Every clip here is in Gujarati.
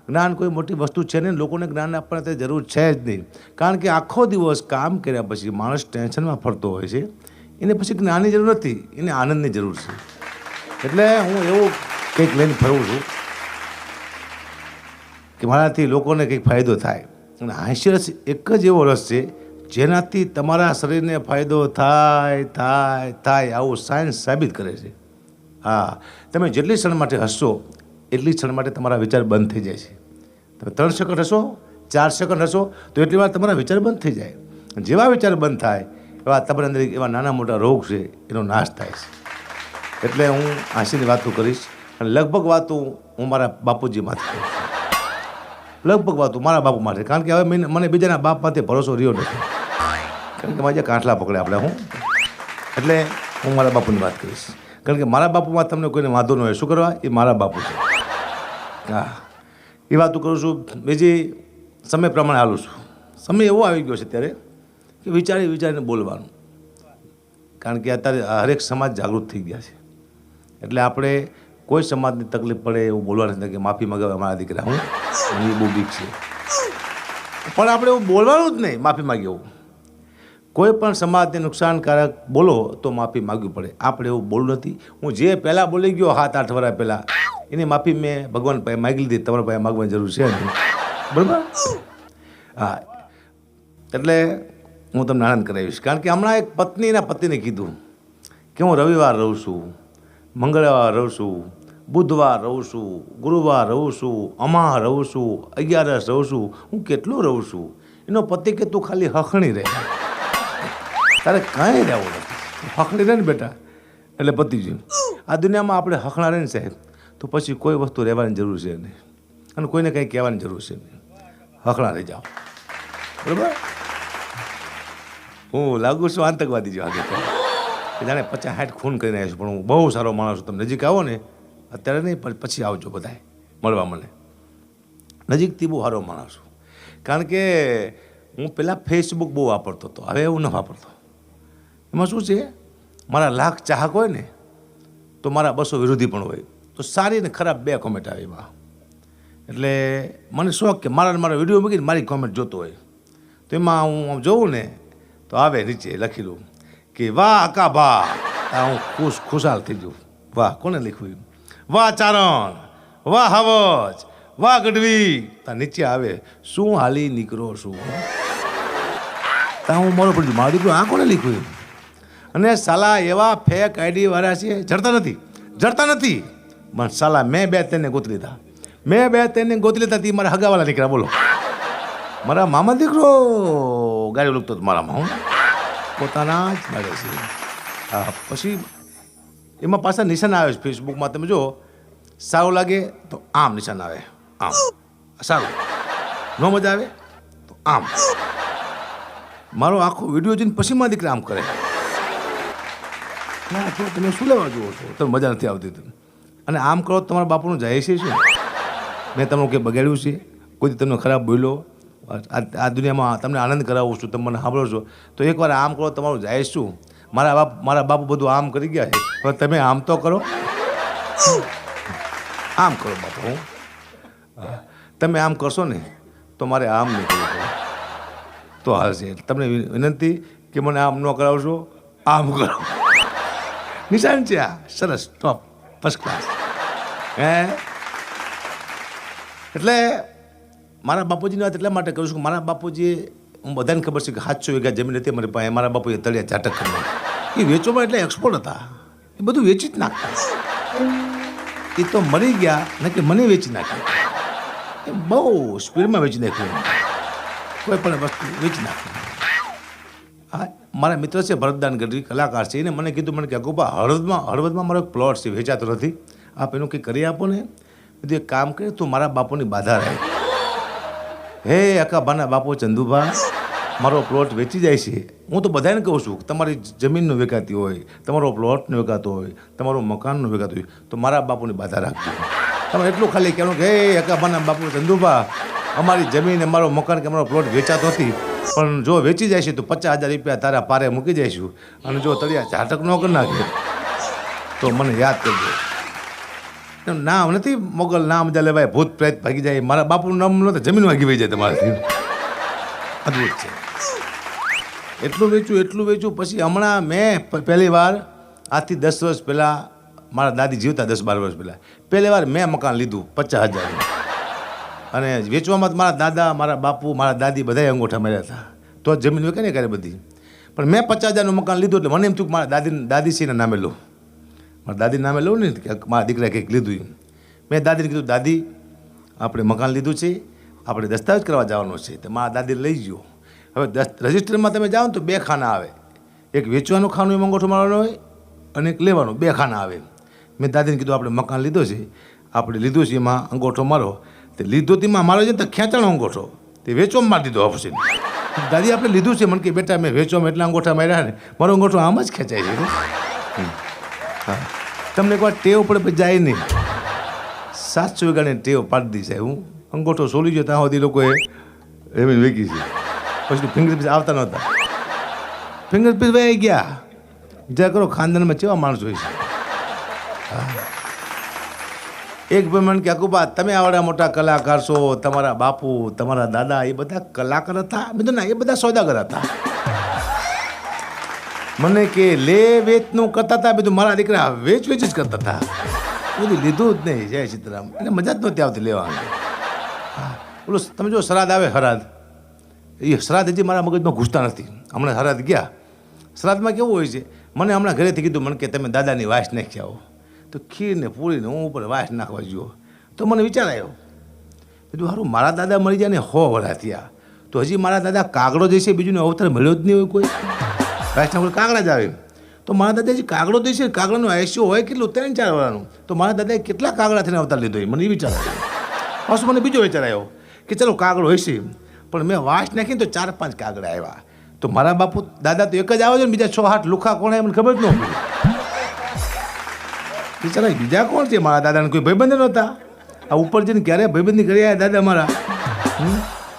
જ્ઞાન કોઈ મોટી વસ્તુ છે નહીં, લોકોને જ્ઞાન આપવાની તે જરૂર છે જ નહીં. કારણ કે આખો દિવસ કામ કર્યા પછી માણસ ટેન્શનમાં ફરતો હોય છે, એને પછી જ્ઞાનની જરૂર નથી, એને આનંદની જરૂર છે. એટલે હું એવું કંઈક લઈને ફરું છું કે મારાથી લોકોને કંઈક ફાયદો થાય. અને હાસ્ય રસ એક જ એવો રસ છે જેનાથી તમારા શરીરને ફાયદો થાય આવું સાયન્સ સાબિત કરે છે. હા, તમે જેટલી ક્ષણ માટે હસશો એટલી ક્ષણ માટે તમારા વિચાર બંધ થઈ જાય છે. તમે 3 સેકન્ડ હસો, 4 સેકન્ડ હસો તો એટલી વાર તમારા વિચાર બંધ થઈ જાય. જેવા વિચાર બંધ થાય એવા તમારા અંદર એવા નાના મોટા રોગ છે એનો નાશ થાય છે. એટલે હું હાસ્યની વાતો કરીશ અને લગભગ વાતો હું મારા બાપુજીમાંથી કરીશ. લગભગ વાતો મારા બાપુ માટે, કારણ કે હવે મને બીજાના બાપ માટે ભરોસો રહ્યો નથી, કારણ કે મારા કાંઠલા પકડે આપણે હું. એટલે હું મારા બાપુની વાત કરીશ, કારણ કે મારા બાપુમાં તમને કોઈને વાંધો ન હોય. શું કરવા? એ મારા બાપુ છે. હા, એ વાતો કરું છું. બીજી સમય પ્રમાણે હાલું છું. સમય એવો આવી ગયો છે ત્યારે કે વિચારીને બોલવાનું, કારણ કે અત્યારે હરેક સમાજ જાગૃત થઈ ગયા છે. એટલે આપણે કોઈ સમાજની તકલીફ પડે એવું બોલવાનું નથી કે માફી મગાવે અમારા દીકરા, હું એ બહુ બીક છે. પણ આપણે એવું બોલવાનું જ નહીં, માફી માગી એવું. કોઈ પણ સમાજને નુકસાનકારક બોલો તો માફી માગવી પડે. આપણે એવું બોલવું નથી. હું જે પહેલાં બોલી ગયો 7-8 વર્ષ પહેલાં એની માફી મેં ભગવાન પાસે માગી લીધી. તમારા પાસે માગવાની જરૂર છે નહીં, બરાબર? હા, એટલે હું તમને આનંદ કરાવીશ. કારણ કે હમણાં એક પત્નીના પતિને કીધું કે હું રવિવાર રહું છું, મંગળવાર રહું છું, બુધવાર રહું છું, ગુરુવાર રહું છું, અમા રહું છું, 11 રહું છું, હું કેટલું રહું છું. એનો પતિ કે તું ખાલી હખણી રહે, તારે કાંઈ રહેવું નથી, હખણી રહે ને બેટા. એટલે પતિજી, આ દુનિયામાં આપણે હખણા રહે ને સાહેબ, તો પછી કોઈ વસ્તુ રહેવાની જરૂર છે નહીં અને કોઈને કંઈ કહેવાની જરૂર છે નહીં. હખણા રહી જાઓ, બરાબર? હું લાગુ છું આતંકવાદી જો આગળ કે જાણે 50-60 ખૂન કરીને આવ્યો છું, પણ હું બહુ સારો માણસ છું. તમે નજીક આવો ને, અત્યારે નહીં પણ પછી આવજો બધાએ મળવા મને. નજીકથી બહુ સારો માણસ છું. કારણ કે હું પહેલાં ફેસબુક બહુ વાપરતો હતો, હવે એવું ન વાપરતો. એમાં શું છે, મારા 1,00,000 ચાહક હોય ને તો મારા 200 વિરોધી પણ હોય, તો સારી ને ખરાબ 2 કોમેન્ટ આવે એમાં. એટલે મને શોખ કે મારા વિડીયો મૂકીને મારી કોમેન્ટ જોતો હોય, તો એમાં હું જોઉં ને તો આવે નીચે લખેલું કે વાહ અકાભા. હું ખુશાલ થઈ જાઉં. વાહ, કોને લખ્યું? વાહ ચારણ, વાહ હવજ, વાહ ગઢવી. ત્યાં નીચે આવે શું હાલી નીકળો શું. ત્યાં હું મોડો પડી મારો દીકરો આ કોને લખ્યું? અને સાલા એવા ફેક આઈડી વાળા છે, જડતા નથી. પણ સાલા મેં 2-3 ગોતી લીધા. તે મારા હગાવાલા દીકરા, બોલો. મારા મામા દીકરો ગાડી લખતો હતો મારામાં, હું પોતાના જ મળે છે. હા, પછી એમાં પાછા નિશાન આવે છે ફેસબુકમાં. તમે જો સારું લાગે તો આમ નિશાન આવે, આમ સારું, ન મજા આવે તો આમ. મારો આખો વિડીયો જોઈને પછી મારા દીકરા આમ કરે. ના તો તમે શું લેવા જુઓ છો? તમે મજા નથી આવતી. અને આમ કરો તમારા બાપુનું જાય છે શું? મેં તમને કંઈ બગાડ્યું છે? કોઈ તમને ખરાબ બોલ્યો? આ દુનિયામાં તમને આનંદ કરાવું છું, તમે મને સાંભળો છો, તો એકવાર આમ કરો તમારું જાય શું? મારા બાપુ બધું આમ કરી ગયા છે, હવે તમે આમ તો કરો. આમ કરો બાપુ. તમે આમ કરશો ને તો મારે આમ નહીં કરવું પડે તો હાલશે. તમને વિનંતી કે મને આમ ન કરાવશો, આમ કરો. નિશાન છે આ, સરસ, ટોપ, ફર્સ્ટ ક્લાસ. એટલે મારા બાપુજીની વાત એટલા માટે કરું છું કે મારા બાપુજીએ, હું બધાને ખબર છે કે 700 વીઘા જમીન હતી મારી પાસે. મારા બાપુએ તળિયા ઝાટક કરી નાખી. એ વેચવામાં એટલે એક્સપોર્ટ હતા, એ બધું વેચી જ નાખતા. એ તો મરી ગયા ને કે મને વેચી નાખ્યું. એ બહુ સ્પીડમાં વેચી નાખ્યું, કોઈ પણ વસ્તુ વેચી નાખ્યું. હા, મારા મિત્ર છે ભરતદાન ગઢવી, કલાકાર છે. એને મને કીધું, મને કે અગોપા હળવદમાં મારો એક પ્લોટ છે, વેચાતો નથી, આપ એનું કંઈ કરી આપો ને. બધું એક કામ કરે, તું મારા બાપુની બાધા રહે. હે અકાભાના બાપુ ચંદુભા, મારો પ્લોટ વેચી જાય છે. હું તો બધાને કહું છું કે તમારી જમીનનું વેચાતી હોય, તમારો પ્લોટનો વેચાતો હોય, તમારું મકાનનું વેચાતું હોય તો મારા બાપુની બાધા રાખજો. તમે એટલું ખાલી કહેવાનું કે હે અકાભાના બાપુ ચંદુભા, અમારી જમીન, અમારો મકાન કે અમારો પ્લોટ વેચાતો નથી, પણ જો વેચી જાય છે તો 50,000 રૂપિયા તારા પારે મૂકી જઈશું, અને જો તળિયા ઝાટક ન કરી નાખે તો મને યાદ કરજો. નામ નથી મોગલ, નામ ચાલે ભાઈ, ભૂત પ્રેત ભાગી જાય. મારા બાપુનું નામ નહોતું, જમીન ભાગી વહી જાય તમારાથી. અદભુત છે. એટલું વેચ્યું. પછી હમણાં મેં પહેલી વાર આજથી 10 વર્ષ પહેલાં, મારા દાદી જીવતા 10-12 વર્ષ પહેલાં પહેલી વાર મેં મકાન લીધું 50,000. અને વેચવામાં મારા દાદા, મારા બાપુ, મારા દાદી બધાએ અંગૂઠા માર્યા હતા. તો જમીન વેકે ને કરે બધી. પણ મેં 50,000નું મકાન લીધું એટલે મને એમ થયું કે મારા દાદીશ્રીના નામે લઉં. મારા દાદીના નામે લઉં ને કે મારા દીકરાએ કંઈક લીધું એમ. મેં દાદીને કીધું, દાદી આપણે મકાન લીધું છે, આપણે દસ્તાવેજ કરવા જવાનું છે. તો મારા દાદી લઈ ગયો. હવે રજિસ્ટરમાં તમે જાઓ ને તો 2 ખાના આવે. એક વેચવાનું ખાનું એમાં અંગૂઠો મારવાનો હોય અને એક લેવાનું, 2 ખાના આવે. મેં દાદીને કીધું આપણે મકાન લીધો છે, આપણે લીધું છે એમાં અંગૂઠો મારો. તે લીધો તેમાં મારો છે ને તો ખેંચાણો અંગૂઠો તે વેચવામાં મારી દીધો ઓપ્શન. દાદી આપણે લીધું છે, મને કે બેટા મેં વેચવામાં એટલા અંગૂઠા માર્યા ને મારો અંગૂઠો આમ જ ખેંચાય છે. હા, તમને એકવાર ટેવ પડે પછી જાય નહીં. 700 વીઘાની ટેવ પાડી દી સાહેબ. હું અંગૂઠો સોલી ગયો ત્યાં સુધી લોકોએ એમ વેચી છે. પછી ફિંગરપ્રિન્ટ આવતા નહોતા. ફિંગરપ્રિન્ટ વહી ગયા. વિચાર કરો ખાનદાનમાં કેવા માણસો હોય છે. એક ભાઈ મને કે અકુબા તમે આવડા મોટા કલાકાર છો, તમારા બાપુ, તમારા દાદા એ બધા કલાકાર હતા? મેં તો ના, એ બધા સોદાગર હતા. મને કે લે વેચનું કરતા હતા, બધું મારા દીકરા વેચ જ કરતા હતા. બધું લીધું જ નહીં. જય સીતારામ. એટલે મજા જ નહોતી આવતી લેવાની. બોલો તમે જો શ્રાદ્ધ આવે, શ્રાદ્ધ એ શ્રાદ્ધ હજી મારા મગજમાં ઘૂસતા નથી. હમણાં શ્રાદ્ધ ગયા. શ્રાદ્ધમાં કેવું હોય છે, મને હમણાં ઘરેથી કીધું, મને કે તમે દાદાની વાસ નાખી આવો. તો ખીર ને પૂરીને હું ઉપર વાસ નાખવા ગયો. તો મને વિચાર આવ્યો, કીધું સારું મારા દાદા મળી જાય ને 100 વર્ષ થયા, તો હજી મારા દાદા કાગડો જશે, બીજું અવતાર મળ્યો જ નહીં હોય કોઈ. વાસ નાખવા કાગડા જ આવે. તો મારા દાદા હજી કાગડો જશે, કાગડાનું આયુષ્ય હોય કેટલું 3-4 વર્ષનું. તો મારા દાદાએ કેટલા કાગડા થઈને અવતાર લીધો મને એ વિચાર આવ્યો. પાછું મને બીજો વિચાર આવ્યો કે ચલો કાગડો હશે, પણ મેં વાસ નાખીને તો 4-5 કાગડા આવ્યા. તો મારા બાપુ દાદા તો એક જ આવે છે ને બીજા 6-8 લુખા કોણ મને ખબર જ ન પડી. બિચારા બીજા કોણ છે? મારા દાદાને કોઈ ભાઈબંધ નહોતા. આ ઉપર જઈને ક્યારે ભાઈબંધી કરી આવ્યા દાદા મારા.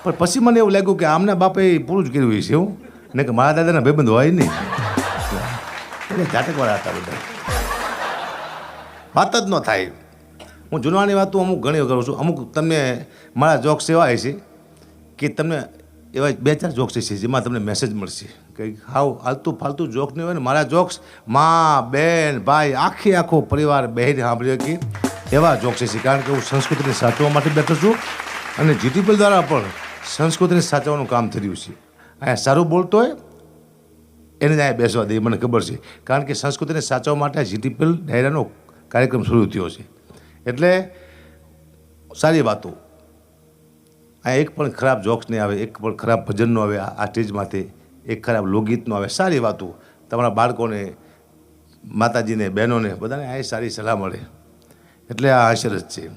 પણ પછી મને એવું લાગ્યું કે આમના બાપે પૂરું જ કર્યું છે એવું ને, કે મારા દાદાના ભાઈબંધ હોય નહીં. એટલે ઝાટકવાળા હતા બધા. વાત જ ન થાય. હું જૂનવાની વાતો અમુક ઘણી કરું છું. અમુક તમને મારા જોક્સ એવા છે કે તમને એવા 2-4 જોક્સ છે જેમાં તમને મેસેજ મળશે. કંઈક હાવ આલતું ફાલતું જોક નહીં હોય ને, મારા જોક્સ મા, બેન, ભાઈ, આખો પરિવાર બેહીને સાંભળ્યો કે એવા જોક્સ છે. કારણ કે હું સંસ્કૃતિને સાચવવા માટે બેઠો છું અને જીટીપીએલ દ્વારા પણ સંસ્કૃતિને સાચવવાનું કામ થઈ રહ્યું છે. અહીંયા સારું બોલતો હોય એને જ અહીંયા બેસવા દઈએ, મને ખબર છે. કારણ કે સંસ્કૃતિને સાચવવા માટે જીટીપીએલ ડાયરાનો કાર્યક્રમ શરૂ થયો છે. એટલે સારી વાતો. આ એક પણ ખરાબ જોક્સ નહીં આવે, એક પણ ખરાબ ભજન ન આવે આ સ્ટેજમાંથી, એક ખરાબ લોકગીત ન આવે. સારી વાતો તમારા બાળકોને, માતાજીને, બહેનોને બધાને આ સારી સલાહ મળે. એટલે આ આશીર્વાદ છે.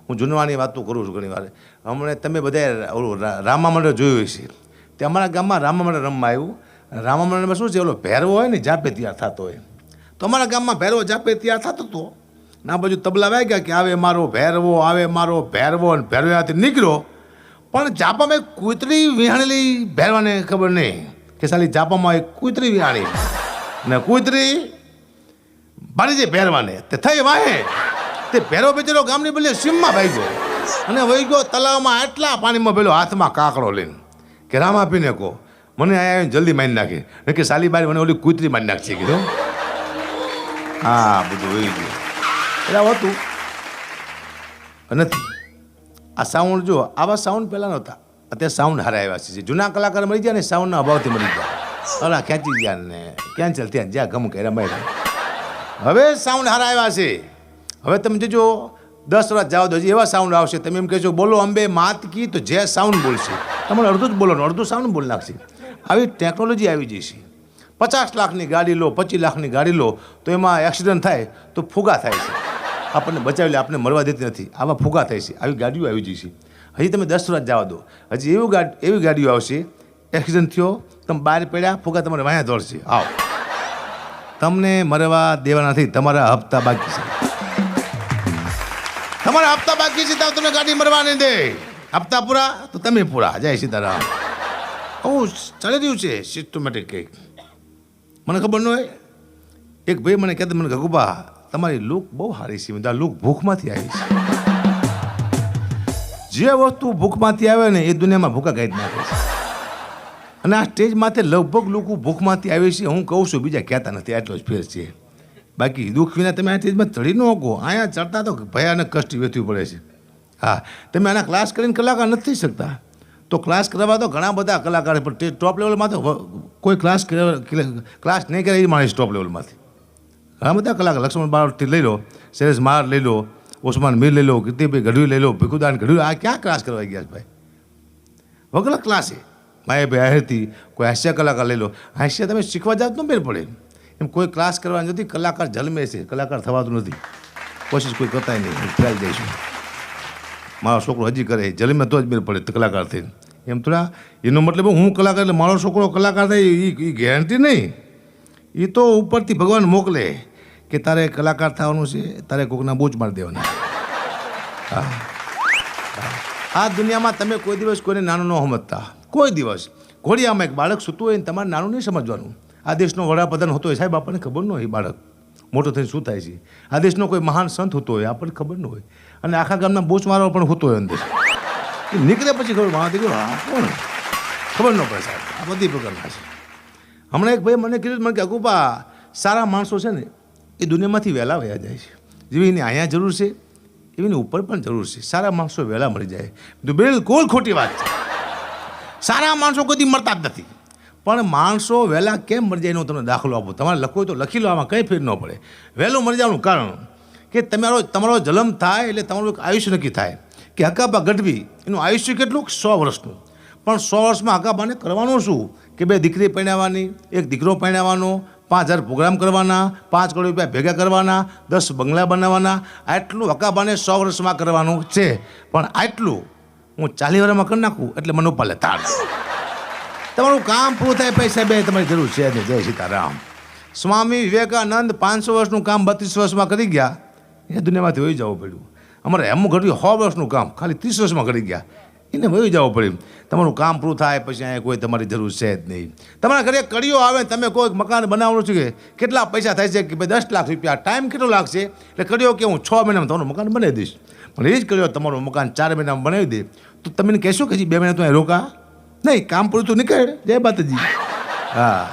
હું જૂનવાની વાતો કરું છું ઘણી વાર. હમણાં તમે બધાએ ઓલું રામા મંડળ જોયું છે. તે અમારા ગામમાં રામા મંડળ રમવા આવ્યું. રામા મંડળમાં શું છે, ઓલો ભેરવો હોય ને જાપે તૈયાર થતો હોય. તો અમારા ગામમાં ભેરવો જાપે તૈયાર થતો હતો. ના બાજુ તબલા વાગ્યા કે આવે મારો ભેરવો, આવે મારો ભેરવો, અને ભેરવાથી નીકળ્યો. પણ જાપામાં એક કૂતરી વિહાણેલી ભેરવાને ખબર નહીં કે સાલી જાપામાં એક કૂતરી વિહાણી ને કૂતરી ભાડી જાય ભેરવાને. તે થઈ વાહે તે ભેરવો બેચેલો ગામની બદલે સીમમાં ભાગ્યો અને વહી ગયો તલાવમાં. આટલા પાણીમાં પેલો હાથમાં કાકડો લઈને કે રામ આપીને કહો મને અહીંયા જલ્દી મારી નાખે કે સાલી બારી મને ઓલી કૂતરી મારી નાખશે કીધું. હા બધું વહી ગયું. એટલે હતું નથી. આ સાઉન્ડ જો, આવા સાઉન્ડ પહેલાં નહોતા. અત્યારે સાઉન્ડ હારા આવ્યા છે. જૂના કલાકાર મળી ગયા ને સાઉન્ડના અભાવથી મળી ગયા. અલા ખેંચી ગયા ને કેન્સલ થયા, જ્યાં ગમ કર્યા માર્યા. હવે સાઉન્ડ હારા આવ્યા છે. હવે તમે જોજો 10 વર્ષ જાઓ તો હજી એવા સાઉન્ડ આવશે. તમે એમ કહેશો બોલો અંબે માત કી, તો જે સાઉન્ડ બોલશે તમારે અડધું જ બોલવાનું, અડધું સાઉન્ડ બોલી નાખશે. આવી ટેકનોલોજી આવી જશે. 50 લાખની ગાડી લો, 25 લાખની ગાડી લો તો એમાં એક્સિડન્ટ થાય તો ફુગા થાય છે. આપણને બચાવી લે, આપણને મરવા દેતી નથી. આવા ફુગા થાય છે. આવી ગાડીઓ આવી જશે. હજી તમે 10 વર્ષ જવા દો, હજી એવી ગાડીઓ આવશે. એક્સિડન્ટ થયો, તમે બહાર પડ્યા, ફુગા તમારે વાયા દોડશે. આવો તમને મરવા દેવા નથી, તમારા હપ્તા બાકી છે. તમારા હપ્તા બાકી છે તો તમને ગાડી મરવા નહીં દે. હપ્તા પૂરા તો તમે પૂરા. જય સીતારામ. આવું ચાલી રહ્યું છે સિસ્ટમેટિક કંઈક. મને ખબર ન હોય. એક ભાઈ મને કહેતા, મને ગગુબા તમારી લુક બહુ સારી છે. આ લુક ભૂખમાંથી આવી છે. જે વસ્તુ ભૂખમાંથી આવે ને એ દુનિયામાં ભૂખા કાઢી નાખે છે. અને આ સ્ટેજ માથે લગભગ લોકો ભૂખમાંથી આવે છે. હું કહું છું, બીજા કહેતા નથી, આટલો જ ફેર છે. બાકી દુઃખ વિના તમે આ સ્ટેજમાં ચડી ન શકો. અહીંયા ચડતા તો ભયાનક કષ્ટ વેઠવું પડે છે. હા, તમે આના ક્લાસ કરીને કલાકાર નથી થઈ શકતા. તો ક્લાસ કરવા તો ઘણા બધા કલાકાર, પણ ટોપ લેવલમાં તો કોઈ ક્લાસ નહીં કરે એ માણસ ટોપ લેવલમાંથી. ઘણા બધા કલાકાર, લક્ષ્મણ બારોટથી લઈ લો, શૈલેષ માર લઈ લો, ઓસમાન મીર લઈ લો, કીર્તિભાઈ ગઢવી લઈ લો, ભીખુદાન ગઢવી, આ ક્યાં ક્લાસ કરવા ગયા ભાઈ? વગર ક્લાસ છે. માયાભાઈ આહેરથી કોઈ હાસ્ય કલાકાર લઈ લો. હાસ્ય તમે શીખવા જાવ તો મેળ પડે. એમ કોઈ ક્લાસ કરવાની નથી. કલાકાર જન્મે છે, કલાકાર થવાતું નથી. કોશિશ કોઈ કરતા નહીં, ફેલ જઈશું. મારો છોકરો હજી કરે, જન્મે તો જ મેળ પડે કલાકાર થઈને. એમ થોડા એનો મતલબ હું કલાકાર એટલે મારો છોકરો કલાકાર થાય એ ગેરંટી નહીં. એ તો ઉપરથી ભગવાન મોકલે કે તારે કલાકાર થવાનું છે, તારે કોકના બૂચ મારી દેવાના. હા, આ દુનિયામાં તમે કોઈ દિવસ કોઈને નાનું ન સમજતા. કોઈ દિવસ. ઘોડિયામાં એક બાળક સૂતું હોય ને તમારે નાનું નહીં સમજવાનું. આ દેશનો વડાપ્રધાન હોતો હોય, સાહેબ આપણને ખબર ન હોય બાળક મોટો થઈને શું થાય છે. આ દેશનો કોઈ મહાન સંત હોતો હોય, આપણને ખબર ન હોય. અને આખા ગામના બોચમારો પણ હોતો હોય અંદર. એ નીકળે પછી ખબર મારા દીકરો હા કોણ ખબર ન પડે સાહેબ. આ બધી પ્રકારના છે. હમણાં એક ભાઈ મને કીધું, મને કે અકુપા સારા માણસો છે ને એ દુનિયામાંથી વહેલા વયા જાય છે. જેવી એની અહીંયા જરૂર છે એવીની ઉપર પણ જરૂર છે. સારા માણસો વહેલા મળી જાય. બિલકુલ ખોટી વાત છે. સારા માણસો કદી મળતા જ નથી. પણ માણસો વહેલા કેમ મરી જાય એનો તમને દાખલો આપો. તમારે લખવો હોય તો લખી લો, આમાં કંઈ ફેર ન પડે. વહેલું મરી જવાનું કારણ કે તમારો જન્મ થાય એટલે તમારું એક આયુષ્ય નક્કી થાય. કે હકાબા ગઢવી એનું આયુષ્ય કેટલું? 100 વર્ષનું. પણ 100 વર્ષમાં હકાબાને કરવાનું શું? કે 2 દીકરી પરણાવવાની, 1 દીકરો પરણાવવાનો, 5000 પ્રોગ્રામ કરવાના, 5 કરોડ રૂપિયા ભેગા કરવાના, 10 બંગલા બનાવવાના. આટલું હકાબાને 100 વર્ષમાં કરવાનું છે. પણ આટલું હું 40 વર્ષમાં કરી નાખું એટલે મને ઉપાલે તાળ. તમારું કામ પૂરું થાય પૈસા બે તમારી જરૂર છે ને. જય સીતારામ. સ્વામી વિવેકાનંદ 500 વર્ષનું કામ 32 વર્ષમાં કરી ગયા. એ દુનિયામાંથી વહી જવું પડ્યું. અમારે હેમુ ગઢવી 100 વર્ષનું કામ ખાલી 30 વર્ષમાં કરી ગયા. એને વહી જવું પડ્યું. તમારું કામ પૂરું થાય પછી અહીંયા કોઈ તમારી જરૂર છે જ નહીં. તમારા ઘરે કડીઓ આવે, તમે કોઈ મકાન બનાવવાનું છે કે કેટલા પૈસા થાય છે કે ભાઈ 10 લાખ રૂપિયા, ટાઈમ કેટલો લાગશે? એટલે કડીઓ કે હું 6 મહિનામાં તમારું મકાન બનાવી દઈશ. પણ એ જ કડીઓ તમારું મકાન 4 મહિનામાં બનાવી દે તો તમે કહેશો કે 2 મહિના તો અહીં રોકા નહીં, કામ પૂરું તો નીકળે. જય માતાજી. હા,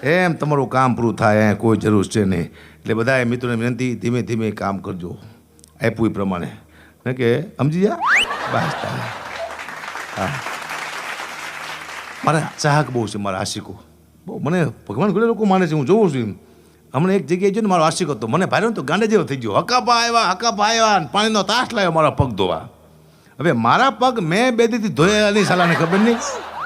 એમ તમારું કામ પૂરું થાય, અહીંયા કોઈ જરૂર છે નહીં. એટલે બધા મિત્રોને વિનંતી, ધીમે ધીમે કામ કરજો આપ્યું એ પ્રમાણે. કે સમજી જા બસ. હા, મારા ચાહક બહુ છે, મારા આશિકો બહુ. મને ભગવાન ઘણા લોકો માને છે, હું જોઉં છું. હમણાં એક જગ્યાએ જો ને મારો આશિક હતો, મને ભારે તો ગાંડા જેવો થઈ ગયો. હકાપા આવ્યા પાણીનો તાસ લાવ્યો મારા પગ ધોવા. હવે મારા પગ મેં 2 દીથી ધોયા નહીં, સાલાને ખબર નહીં.